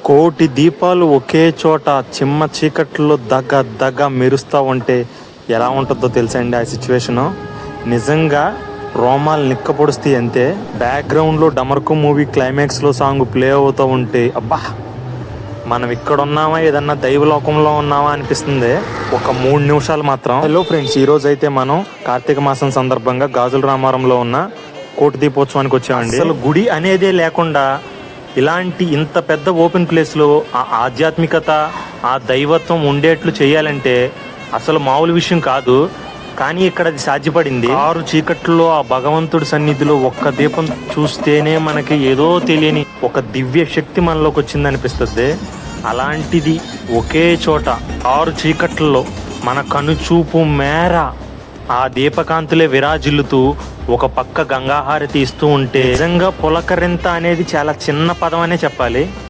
కోటి దీపాలు ఒకే చోట చిమ్మ చీకట్లో దగ్గ దగ్గ మెరుస్తూ ఉంటే ఎలా ఉంటుందో తెలుసండి ఆ సిచ్యువేషను. నిజంగా రోమాలు నిక్కపొడుస్తాయి అంతే. బ్యాక్గ్రౌండ్లో డమర్కు మూవీ క్లైమాక్స్లో సాంగ్ ప్లే అవుతూ ఉంటే అబ్బా, మనం ఇక్కడ ఉన్నామా, ఏదన్నా దైవలోకంలో ఉన్నామా అనిపిస్తుంది ఒక 3 నిమిషాలు మాత్రం. హలో ఫ్రెండ్స్, ఈరోజు అయితే మనం కార్తీక మాసం సందర్భంగా గాజుల రామారంలో ఉన్న కోటి దీపోత్సవానికి వచ్చామండి. అసలు గుడి అనేదే లేకుండా ఇలాంటి ఇంత పెద్ద ఓపెన్ ప్లేస్లో ఆ ఆధ్యాత్మికత, ఆ దైవత్వం ఉండేట్లు చేయాలంటే అసలు మామూలు విషయం కాదు. కానీ ఇక్కడ అది సాధ్యపడింది. 6 చీకట్లో ఆ భగవంతుడి సన్నిధిలో ఒక్క దీపం చూస్తేనే మనకి ఏదో తెలియని ఒక దివ్య శక్తి మనలోకి వచ్చింది అనిపిస్తుంది. అలాంటిది ఒకే చోట 6 చీకట్లలో మన కనుచూపు మేర ఆ దీపకాంతులే విరాజిల్లుతూ ఒక పక్క గంగాహారతి ఇస్తూ ఉంటే నిజంగా పులకరింత అనేది చాలా చిన్న పదం అనే చెప్పాలి.